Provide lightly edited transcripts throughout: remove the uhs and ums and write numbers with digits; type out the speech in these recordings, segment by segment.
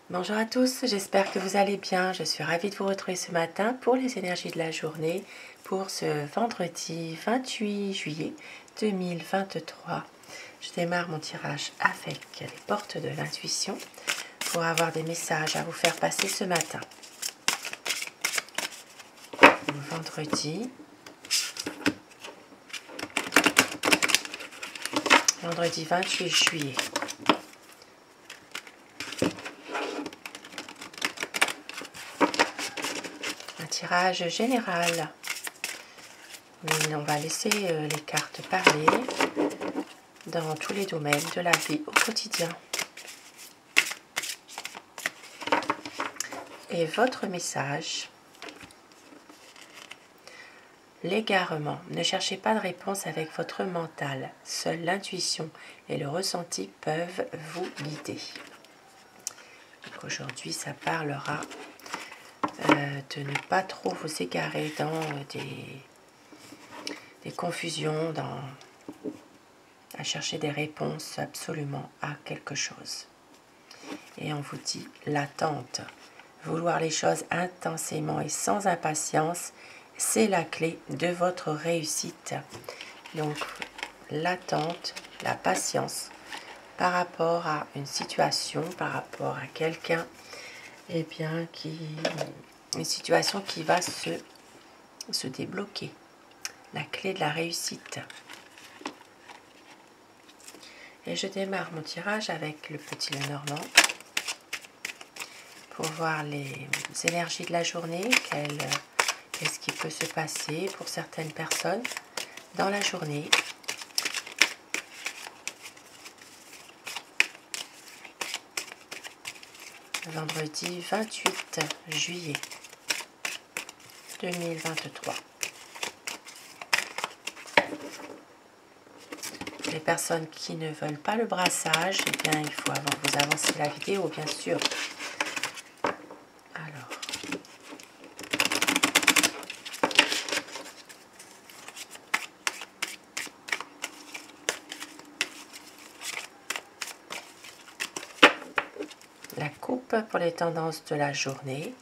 Bonjour à tous, j'espère que vous allez bien. Je suis ravie de vous retrouver ce matin pour les énergies de la journée pour ce vendredi 28 juillet 2023. Je démarre mon tirage avec les portes de l'intuition pour avoir des messages à vous faire passer ce matin. Vendredi 28 juillet. Tirage général. On va laisser les cartes parler dans tous les domaines de la vie au quotidien. Et votre message. L'égarement. Ne cherchez pas de réponse avec votre mental. Seule l'intuition et le ressenti peuvent vous guider. Donc aujourd'hui, ça parlera de ne pas trop vous égarer dans des confusions, à chercher des réponses absolument à quelque chose. Et on vous dit l'attente. Vouloir les choses intensément et sans impatience, c'est la clé de votre réussite. Donc l'attente, la patience par rapport à une situation, par rapport à quelqu'un, eh bien une situation qui va se débloquer. La clé de la réussite. Et je démarre mon tirage avec le petit Lenormand pour voir les énergies de la journée, qu'est-ce qui peut se passer pour certaines personnes dans la journée. Vendredi 28 juillet 2023. Les personnes qui ne veulent pas le brassage, eh bien il faut vous avancer la vidéo bien sûr. Alors, la coupe pour les tendances de la journée.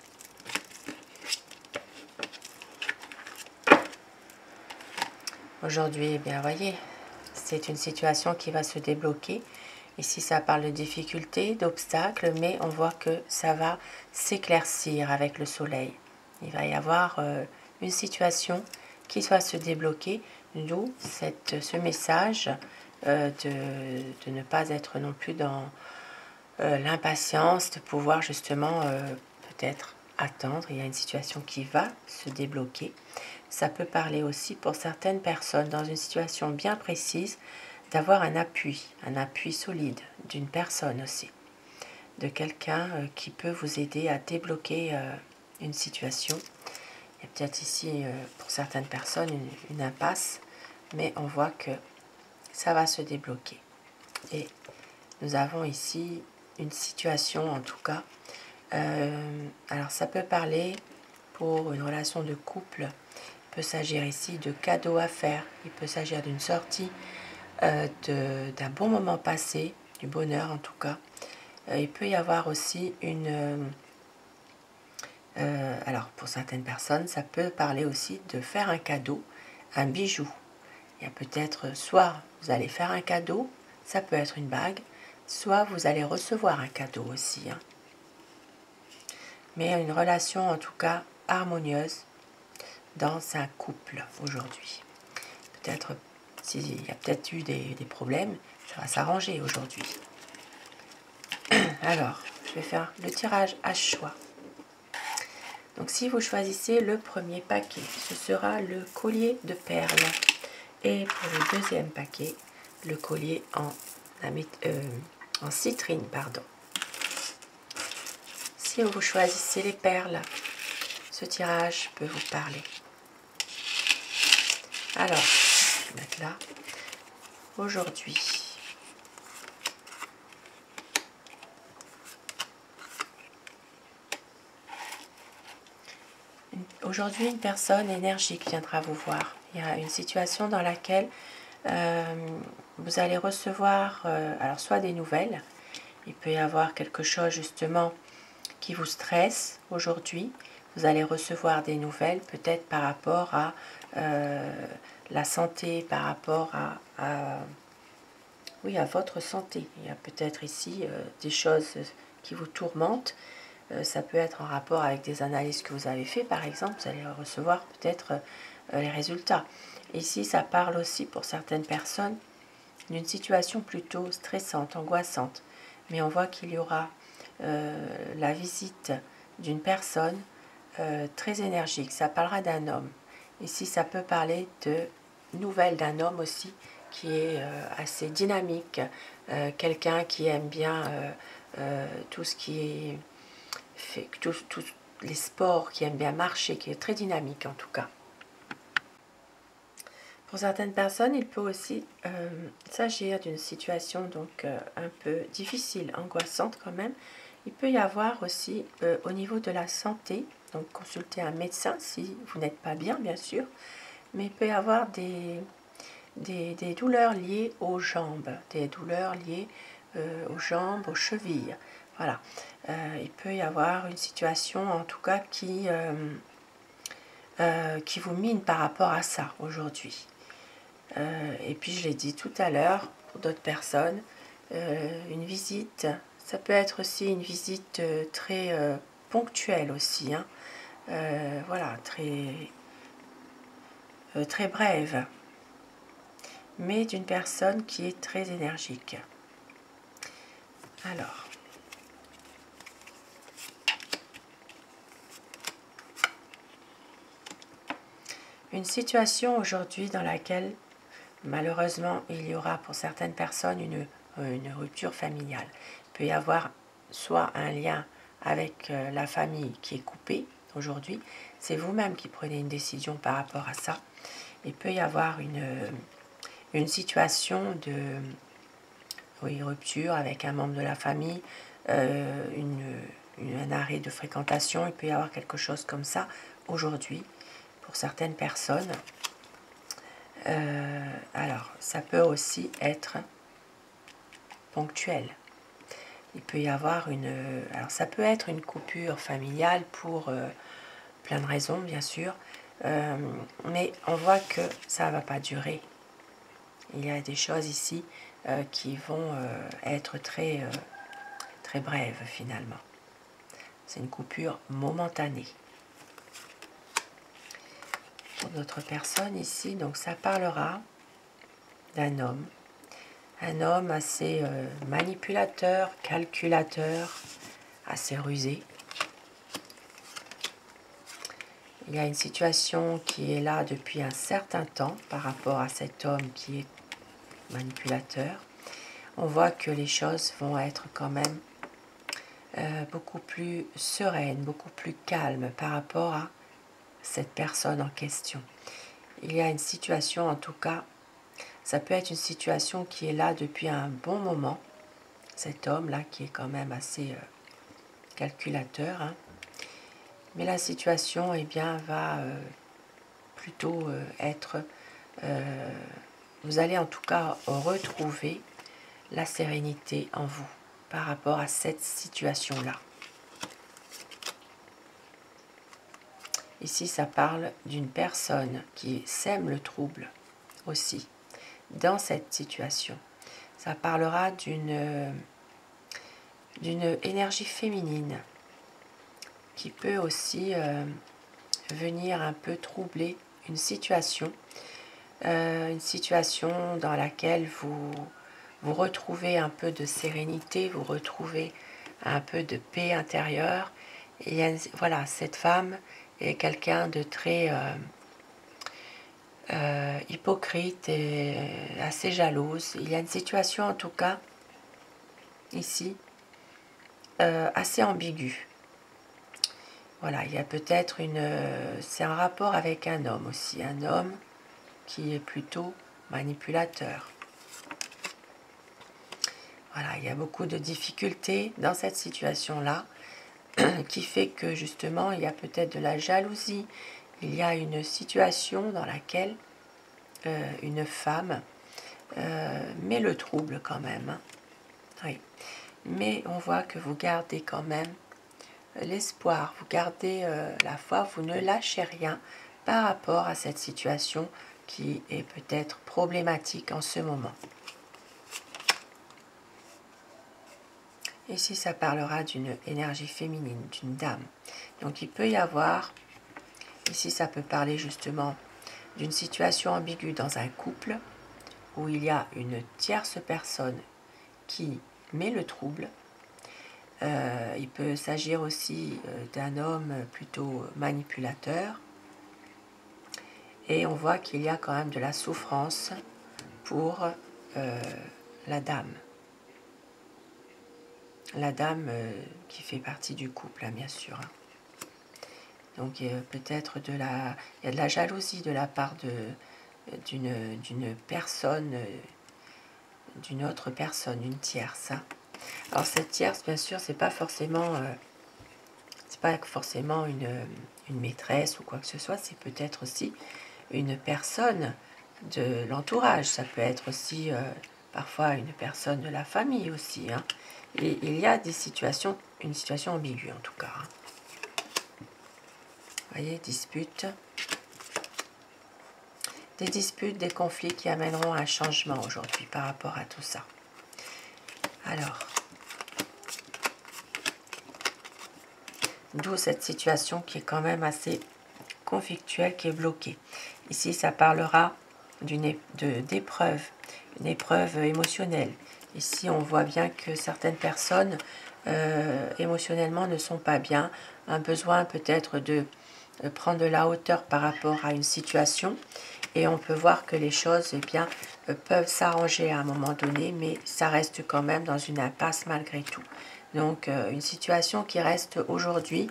Aujourd'hui, eh bien voyez, c'est une situation qui va se débloquer. Ici, ça parle de difficultés, d'obstacles, mais on voit que ça va s'éclaircir avec le soleil. Il va y avoir une situation qui va se débloquer, d'où ce message de ne pas être non plus dans l'impatience, de pouvoir justement peut-être attendre. Il y a une situation qui va se débloquer. Ça peut parler aussi pour certaines personnes dans une situation bien précise d'avoir un appui solide d'une personne aussi, de quelqu'un qui peut vous aider à débloquer une situation. Il y a peut-être ici pour certaines personnes une impasse, mais on voit que ça va se débloquer. Et nous avons ici une situation en tout cas. Alors ça peut parler pour une relation de couple. Il peut s'agir ici de cadeaux à faire. Il peut s'agir d'une sortie, d'un bon moment passé, du bonheur en tout cas. Il peut y avoir aussi alors pour certaines personnes, ça peut parler aussi de faire un cadeau, un bijou. Il y a peut-être soit vous allez faire un cadeau, ça peut être une bague, soit vous allez recevoir un cadeau aussi. Mais une relation en tout cas harmonieuse dans un couple aujourd'hui. Peut-être s'il y a peut-être eu des problèmes, ça va s'arranger aujourd'hui. Alors, je vais faire le tirage à choix. Donc si vous choisissez le premier paquet, ce sera le collier de perles. Et pour le deuxième paquet, le collier en citrine, pardon. Si vous choisissez les perles, ce tirage peut vous parler. Alors, je vais mettre là. Aujourd'hui, une personne énergique viendra vous voir. Il y a une situation dans laquelle vous allez recevoir alors soit des nouvelles, il peut y avoir quelque chose justement qui vous stresse aujourd'hui. Vous allez recevoir des nouvelles peut-être par rapport à la santé, par rapport oui, à votre santé. Il y a peut-être ici des choses qui vous tourmentent. Ça peut être en rapport avec des analyses que vous avez fait, par exemple. Vous allez recevoir peut-être les résultats. Ici, ça parle aussi pour certaines personnes d'une situation plutôt stressante, angoissante. Mais on voit qu'il y aura la visite d'une personne très énergique. Ça parlera d'un homme. Ici, ça peut parler de nouvelles d'un homme aussi qui est assez dynamique, quelqu'un qui aime bien tout ce qui est fait, tous les sports, qui aime bien marcher, qui est très dynamique en tout cas. Pour certaines personnes, il peut aussi s'agir d'une situation donc un peu difficile, angoissante quand même. Il peut y avoir aussi au niveau de la santé, donc consulter un médecin si vous n'êtes pas bien, bien sûr, mais il peut y avoir des douleurs liées aux jambes, des douleurs liées aux jambes, aux chevilles. Voilà, il peut y avoir une situation en tout cas qui vous mine par rapport à ça aujourd'hui. Et puis je l'ai dit tout à l'heure, pour d'autres personnes, une visite, ça peut être aussi une visite très ponctuelle aussi, hein, voilà, très brève, mais d'une personne qui est très énergique. Alors, une situation aujourd'hui dans laquelle malheureusement il y aura pour certaines personnes une rupture familiale. Il peut y avoir soit un lien avec la famille qui est coupée aujourd'hui, c'est vous-même qui prenez une décision par rapport à ça. Il peut y avoir une situation de rupture avec un membre de la famille, un arrêt de fréquentation, il peut y avoir quelque chose comme ça aujourd'hui pour certaines personnes. Alors, ça peut aussi être ponctuel. Il peut y avoir alors ça peut être une coupure familiale pour plein de raisons, bien sûr, mais on voit que ça ne va pas durer. Il y a des choses ici qui vont être très brèves finalement. C'est une coupure momentanée. Pour notre personne ici, donc ça parlera d'un homme. Un homme assez manipulateur, calculateur, assez rusé. Il y a une situation qui est là depuis un certain temps par rapport à cet homme qui est manipulateur. On voit que les choses vont être quand même beaucoup plus sereines, beaucoup plus calmes par rapport à cette personne en question. Il y a une situation, en tout cas, ça peut être une situation qui est là depuis un bon moment. Cet homme-là qui est quand même assez calculateur. Hein. Mais la situation eh bien, va plutôt être... vous allez en tout cas retrouver la sérénité en vous par rapport à cette situation-là. Ici, ça parle d'une personne qui sème le trouble aussi dans cette situation. Ça parlera d'une énergie féminine qui peut aussi venir un peu troubler une situation dans laquelle vous retrouvez un peu de sérénité, vous retrouvez un peu de paix intérieure. Et voilà, cette femme est quelqu'un de très hypocrite et assez jalouse. Il y a une situation en tout cas ici assez ambiguë. Voilà, il y a peut-être c'est un rapport avec un homme aussi, un homme qui est plutôt manipulateur. Voilà, il y a beaucoup de difficultés dans cette situation-là qui fait que justement il y a peut-être de la jalousie. Il y a une situation dans laquelle une femme met le trouble quand même. Hein. Oui. Mais on voit que vous gardez quand même l'espoir, vous gardez la foi, vous ne lâchez rien par rapport à cette situation qui est peut-être problématique en ce moment. Ici, ça parlera d'une énergie féminine, d'une dame. Donc, il peut y avoir, ici, ça peut parler justement d'une situation ambiguë dans un couple où il y a une tierce personne qui met le trouble. Il peut s'agir aussi d'un homme plutôt manipulateur. Et on voit qu'il y a quand même de la souffrance pour la dame. La dame qui fait partie du couple, hein, bien sûr. Donc peut-être il y a de la jalousie de la part d'une personne, d'une autre personne, une tierce. Hein. Alors cette tierce, bien sûr, c'est pas forcément une maîtresse ou quoi que ce soit, c'est peut-être aussi une personne de l'entourage. Ça peut être aussi parfois une personne de la famille aussi. Hein. Et il y a une situation ambiguë en tout cas. Hein. Vous voyez, disputes. Des disputes, des conflits qui amèneront un changement aujourd'hui par rapport à tout ça. Alors, d'où cette situation qui est quand même assez conflictuelle, qui est bloquée. Ici, ça parlera d'épreuve, une épreuve émotionnelle. Ici, on voit bien que certaines personnes émotionnellement ne sont pas bien, un besoin peut-être de prendre de la hauteur par rapport à une situation. Et on peut voir que les choses peuvent s'arranger à un moment donné, mais ça reste quand même dans une impasse malgré tout. Donc une situation qui reste aujourd'hui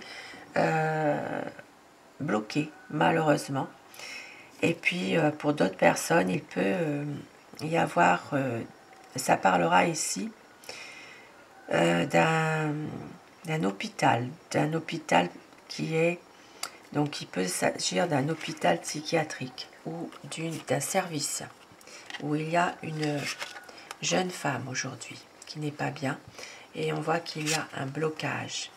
bloquée, malheureusement. Et puis pour d'autres personnes, il peut y avoir, ça parlera ici d'un hôpital qui est, donc il peut s'agir d'un hôpital psychiatrique ou d'un service où il y a une jeune femme aujourd'hui qui n'est pas bien et on voit qu'il y a un blocage.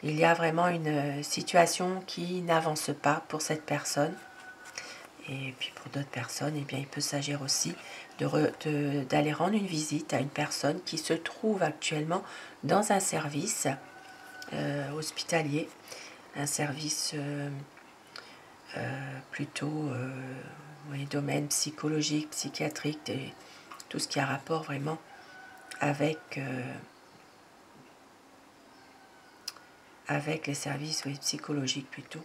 Il y a vraiment une situation qui n'avance pas pour cette personne. Et puis pour d'autres personnes, eh bien, il peut s'agir aussi d'aller rendre une visite à une personne qui se trouve actuellement dans un service hospitalier, un service plutôt domaine psychologique, psychiatrique, et tout ce qui a rapport vraiment avec les services psychologiques plutôt.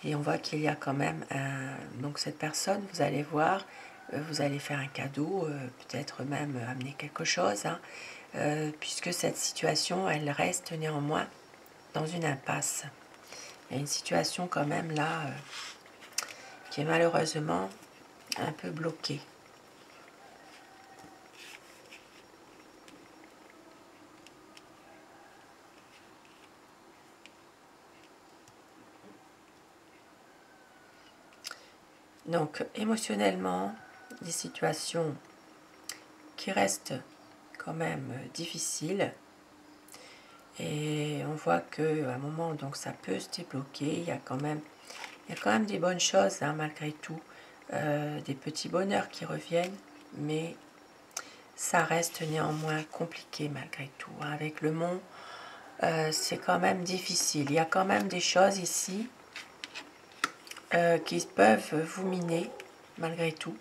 Et on voit qu'il y a quand même donc cette personne, vous allez voir, vous allez faire un cadeau, peut-être même amener quelque chose, hein, puisque cette situation, elle reste néanmoins dans une impasse. Il y a une situation quand même là qui est malheureusement un peu bloquée. Donc émotionnellement, des situations qui restent quand même difficiles. Et on voit qu'à un moment, donc ça peut se débloquer. Il y a quand même des bonnes choses, hein, malgré tout. Des petits bonheurs qui reviennent, mais ça reste néanmoins compliqué malgré tout. Hein. Avec le mont, c'est quand même difficile. Il y a quand même des choses ici qui peuvent vous miner malgré tout,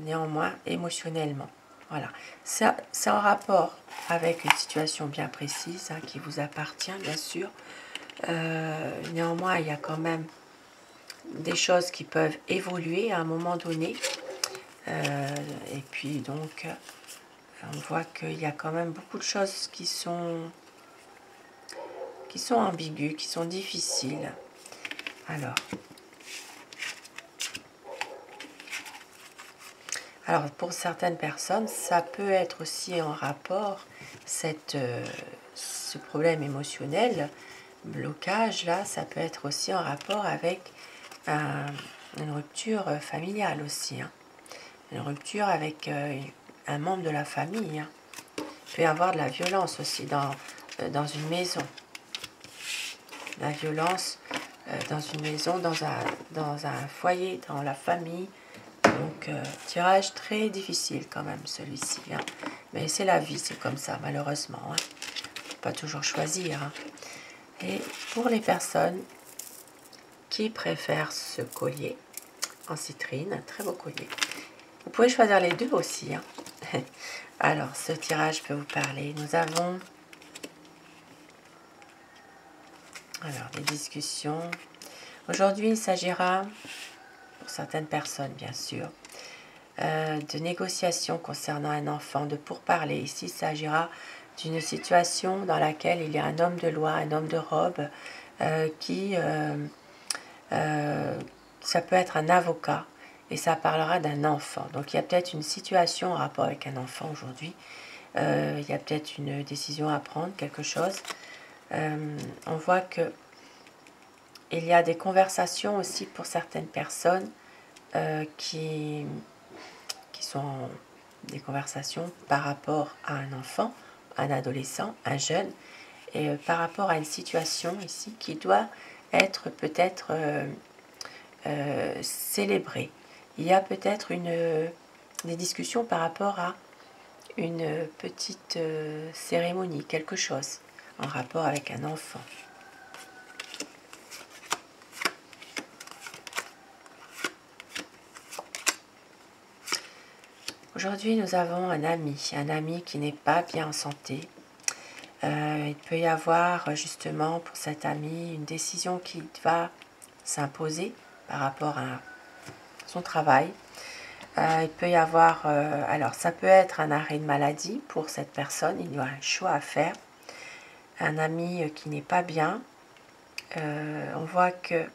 néanmoins émotionnellement. Voilà, ça c'est en rapport avec une situation bien précise, hein, qui vous appartient bien sûr. Néanmoins, il y a quand même des choses qui peuvent évoluer à un moment donné. Et puis donc, on voit qu'il y a quand même beaucoup de choses qui sont ambiguës, qui sont difficiles. Alors pour certaines personnes, ça peut être aussi en rapport, ce problème émotionnel, blocage là, ça peut être aussi en rapport avec une rupture familiale aussi. Hein. Une rupture avec un membre de la famille. Hein. Il peut y avoir de la violence aussi dans une maison. La violence dans une maison, dans un foyer, dans la famille. Donc, tirage très difficile quand même, celui-ci. Hein. Mais c'est la vie, c'est comme ça, malheureusement. Hein. On peut pas toujours choisir. Hein. Et pour les personnes qui préfèrent ce collier en citrine, un très beau collier, vous pouvez choisir les deux aussi. Hein. Alors, ce tirage peut vous parler. Nous avons... Alors, les discussions. Aujourd'hui, il s'agira, pour certaines personnes bien sûr, de négociations concernant un enfant, de pourparlers. Ici, il s'agira d'une situation dans laquelle il y a un homme de loi, un homme de robe, ça peut être un avocat, et ça parlera d'un enfant. Donc, il y a peut-être une situation en rapport avec un enfant aujourd'hui. Il y a peut-être une décision à prendre, quelque chose. On voit que il y a des conversations aussi pour certaines personnes qui sont des conversations par rapport à un enfant, un adolescent, un jeune, et par rapport à une situation ici qui doit être peut-être célébrée. Il y a peut-être des discussions par rapport à une petite cérémonie, quelque chose en rapport avec un enfant. Aujourd'hui, nous avons un ami qui n'est pas bien en santé. Il peut y avoir justement pour cet ami une décision qui va s'imposer par rapport à son travail. Il peut y avoir, alors ça peut être un arrêt de maladie pour cette personne, il y a un choix à faire. Un ami qui n'est pas bien, on voit que,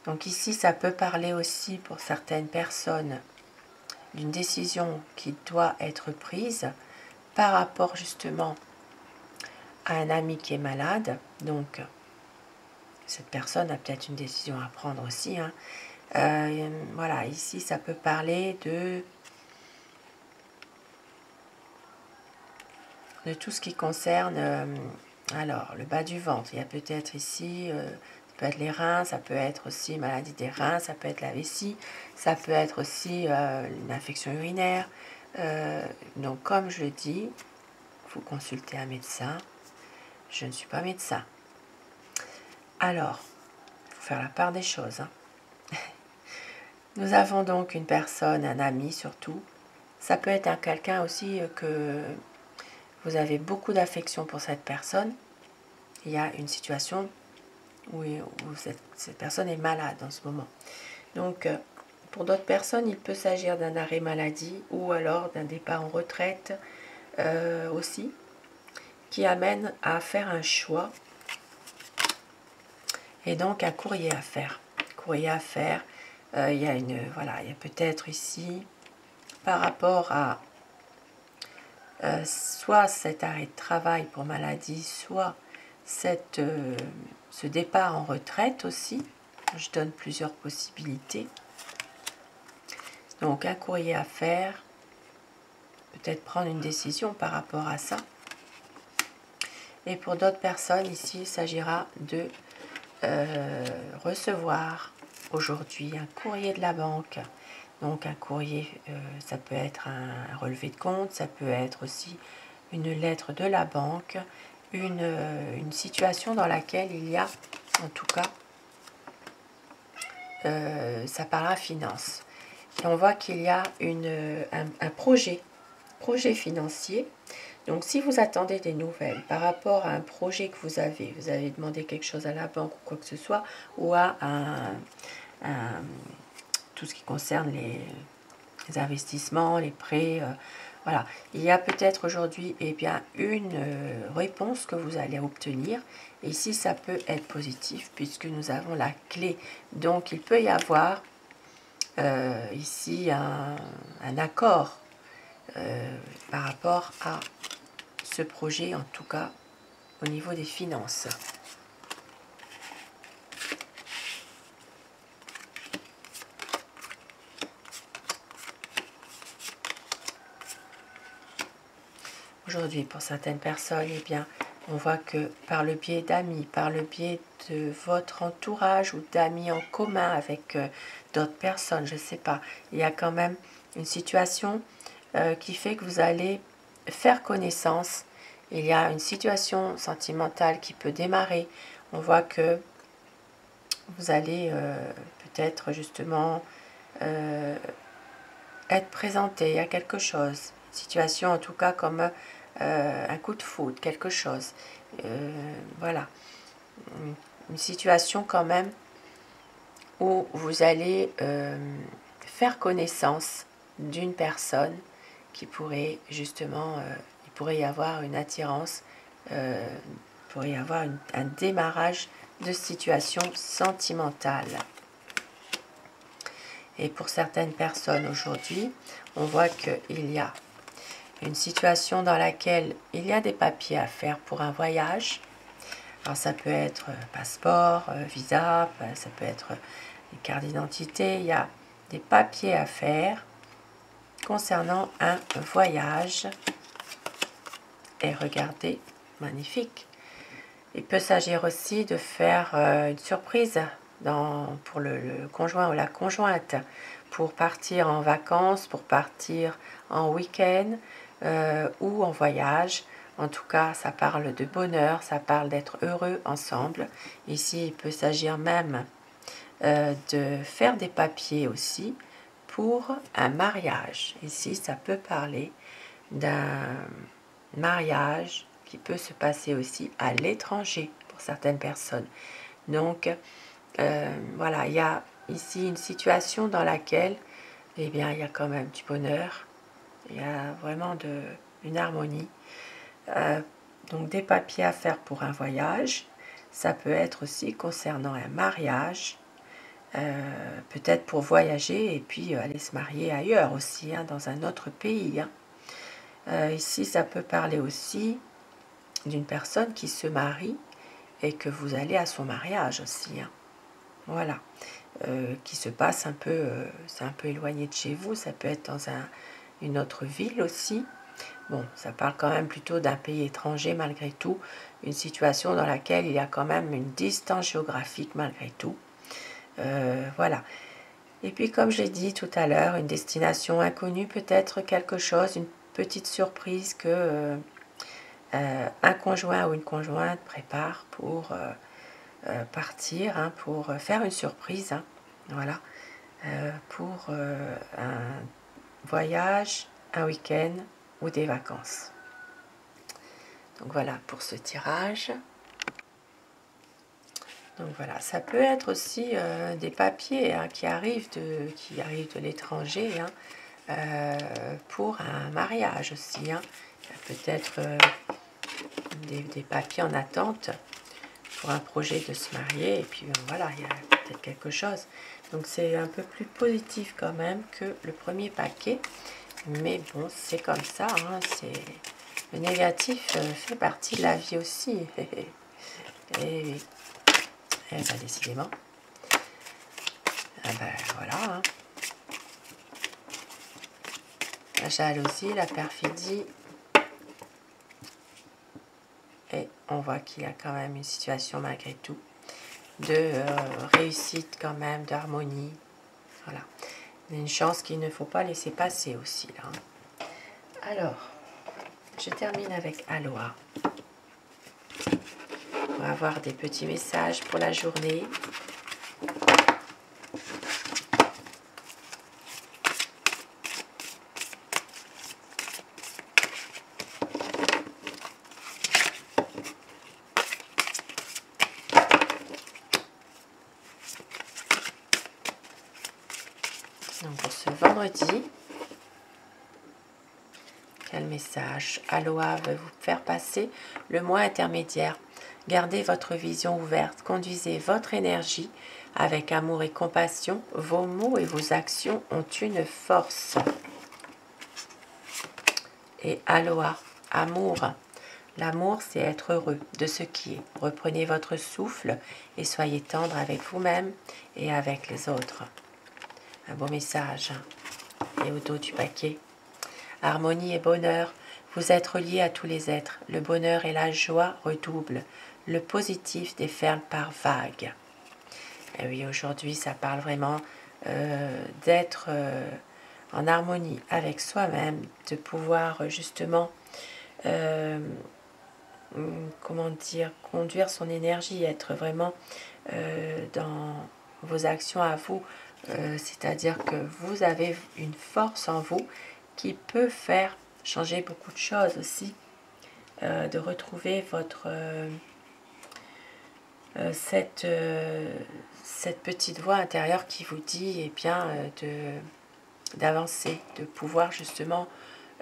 donc ici ça peut parler aussi pour certaines personnes d'une décision qui doit être prise par rapport justement à un ami qui est malade. Donc cette personne a peut-être une décision à prendre aussi. Hein. Voilà, ici ça peut parler de tout ce qui concerne alors le bas du ventre. Il y a peut-être ici ça peut être les reins, ça peut être aussi maladie des reins, ça peut être la vessie, ça peut être aussi une infection urinaire. Donc comme je le dis, il faut consulter un médecin. Je ne suis pas médecin. Alors, il faut faire la part des choses. Hein. Nous avons donc une personne, un ami surtout. Ça peut être quelqu'un aussi que vous avez beaucoup d'affection pour cette personne. Il y a une situation où cette personne est malade en ce moment. Donc, pour d'autres personnes, il peut s'agir d'un arrêt maladie ou alors d'un départ en retraite aussi, qui amène à faire un choix et donc un courrier à faire. Courrier à faire, il y a voilà, il y a peut-être ici, par rapport à soit cet arrêt de travail pour maladie, soit ce départ en retraite aussi. Je donne plusieurs possibilités. Donc un courrier à faire, peut-être prendre une décision par rapport à ça. Et pour d'autres personnes, ici, il s'agira de recevoir aujourd'hui un courrier de la banque. Donc un courrier, ça peut être un relevé de compte, ça peut être aussi une lettre de la banque, une situation dans laquelle il y a, en tout cas, ça parlera finance. Et on voit qu'il y a un projet financier. Donc si vous attendez des nouvelles par rapport à un projet que vous avez demandé quelque chose à la banque ou quoi que ce soit, ou à tout ce qui concerne les investissements, les prêts, voilà. Il y a peut-être aujourd'hui une réponse que vous allez obtenir. Et ici, ça peut être positif puisque nous avons la clé. Donc, il peut y avoir ici un accord par rapport à ce projet, en tout cas au niveau des finances. Aujourd'hui, pour certaines personnes, On voit que par le biais d'amis, par le biais de votre entourage ou d'amis en commun avec d'autres personnes, je ne sais pas, il y a quand même une situation qui fait que vous allez faire connaissance. Il y a une situation sentimentale qui peut démarrer. On voit que vous allez peut-être justement être présenté à quelque chose. Situation en tout cas comme un coup de foudre, quelque chose. Voilà. Une situation quand même où vous allez faire connaissance d'une personne qui pourrait justement, il pourrait y avoir une attirance, il pourrait y avoir un démarrage de situation sentimentale. Et pour certaines personnes aujourd'hui, on voit qu'il y a une situation dans laquelle il y a des papiers à faire pour un voyage. Alors ça peut être passeport, visa, ça peut être une carte d'identité. Il y a des papiers à faire concernant un voyage. Et regardez, magnifique. Il peut s'agir aussi de faire une surprise pour le conjoint ou la conjointe, pour partir en vacances, pour partir en week-end ou en voyage. En tout cas, ça parle de bonheur, ça parle d'être heureux ensemble. Ici, il peut s'agir même de faire des papiers aussi pour un mariage. Ici, ça peut parler d'un mariage qui peut se passer aussi à l'étranger pour certaines personnes. Donc, voilà, il y a ici une situation dans laquelle, eh bien, il y a quand même du bonheur, il y a vraiment une harmonie. Donc, des papiers à faire pour un voyage, ça peut être aussi concernant un mariage, peut-être pour voyager et puis aller se marier ailleurs aussi, hein, dans un autre pays. Ici, ça peut parler aussi d'une personne qui se marie et que vous allez à son mariage aussi. Hein. Voilà. Qui se passe un peu, c'est un peu éloigné de chez vous, ça peut être dans une autre ville aussi. Bon, ça parle quand même plutôt d'un pays étranger malgré tout, une situation dans laquelle il y a quand même une distance géographique malgré tout. Voilà. Et puis comme j'ai dit tout à l'heure, une destination inconnue, peut-être quelque chose, une petite surprise que un conjoint ou une conjointe prépare pour partir, hein, pour faire une surprise, hein, voilà, pour un voyage, un week-end ou des vacances. Donc voilà pour ce tirage. Donc voilà, ça peut être aussi des papiers hein, qui arrivent de l'étranger hein, pour un mariage aussi. Hein. Peut-être des papiers en attente pour un projet de se marier. Et puis voilà, il y a peut-être quelque chose. Donc c'est un peu plus positif quand même que le premier paquet. Mais bon, c'est comme ça. Hein, le négatif fait partie de la vie aussi. Et ben, décidément. Ah ben voilà. Hein. La jalousie, la perfidie. Et on voit qu'il y a quand même une situation malgré tout de réussite quand même, d'harmonie. Voilà. Une chance qu'il ne faut pas laisser passer aussi là. Hein. Alors, je termine avec Aloha. On va avoir des petits messages pour la journée. Donc pour ce vendredi, quel message Aloha veut vous faire passer le mois intermédiaire. Gardez votre vision ouverte, conduisez votre énergie avec amour et compassion. Vos mots et vos actions ont une force. Et Aloha, amour. L'amour, c'est être heureux de ce qui est. Reprenez votre souffle et soyez tendre avec vous-même et avec les autres. Un beau message. Et au dos du paquet. Harmonie et bonheur. Vous êtes relié à tous les êtres. Le bonheur et la joie redoublent. Le positif déferle par vagues. Et oui, aujourd'hui, ça parle vraiment d'être en harmonie avec soi-même, de pouvoir justement, comment dire, conduire son énergie, être vraiment dans vos actions à vous. C'est-à-dire que vous avez une force en vous qui peut faire changer beaucoup de choses aussi, de retrouver votre cette petite voix intérieure qui vous dit bien d'avancer, de pouvoir justement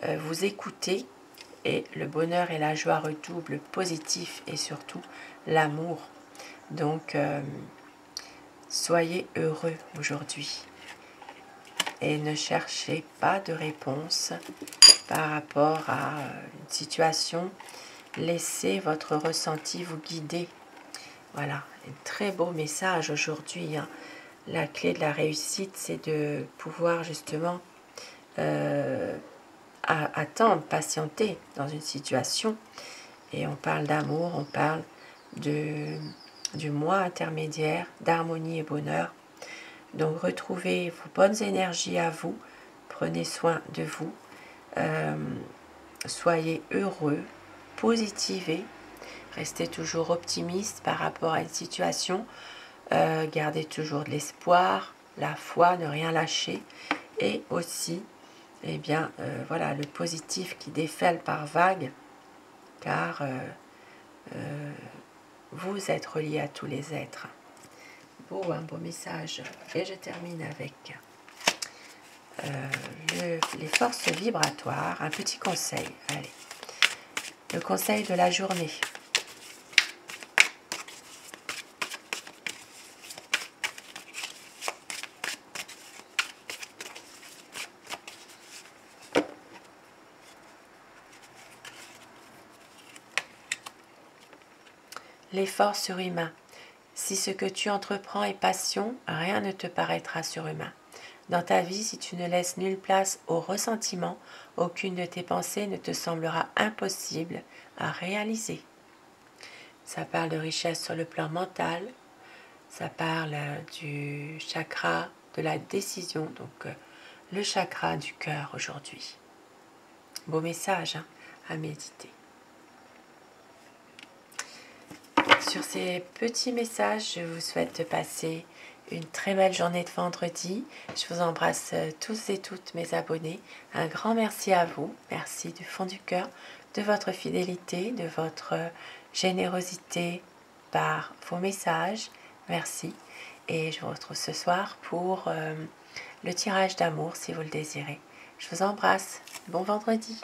vous écouter, et le bonheur et la joie redoublent, le positif et surtout l'amour. Donc soyez heureux aujourd'hui et ne cherchez pas de réponse par rapport à une situation. Laissez votre ressenti vous guider. Voilà, un très beau message aujourd'hui. La clé de la réussite, c'est de pouvoir justement attendre, patienter dans une situation. Et on parle d'amour, on parle du moi intermédiaire, d'harmonie et bonheur. Donc retrouvez vos bonnes énergies à vous, prenez soin de vous, soyez heureux, positivez, restez toujours optimiste par rapport à une situation, gardez toujours de l'espoir, la foi, ne rien lâcher, et aussi voilà, le positif qui déferle par vagues, car vous êtes relié à tous les êtres. Un beau message. Et je termine avec les forces vibratoires. Un petit conseil. Allez. Le conseil de la journée. L'effort surhumain. Si ce que tu entreprends est passion, rien ne te paraîtra surhumain. Dans ta vie, si tu ne laisses nulle place au ressentiment, aucune de tes pensées ne te semblera impossible à réaliser. Ça parle de richesse sur le plan mental, ça parle du chakra de la décision, donc le chakra du cœur aujourd'hui. Beau message à méditer. Sur ces petits messages, je vous souhaite de passer une très belle journée de vendredi. Je vous embrasse tous et toutes mes abonnés. Un grand merci à vous. Merci du fond du cœur de votre fidélité, de votre générosité par vos messages. Merci. Et je vous retrouve ce soir pour le tirage d'amour si vous le désirez. Je vous embrasse. Bon vendredi.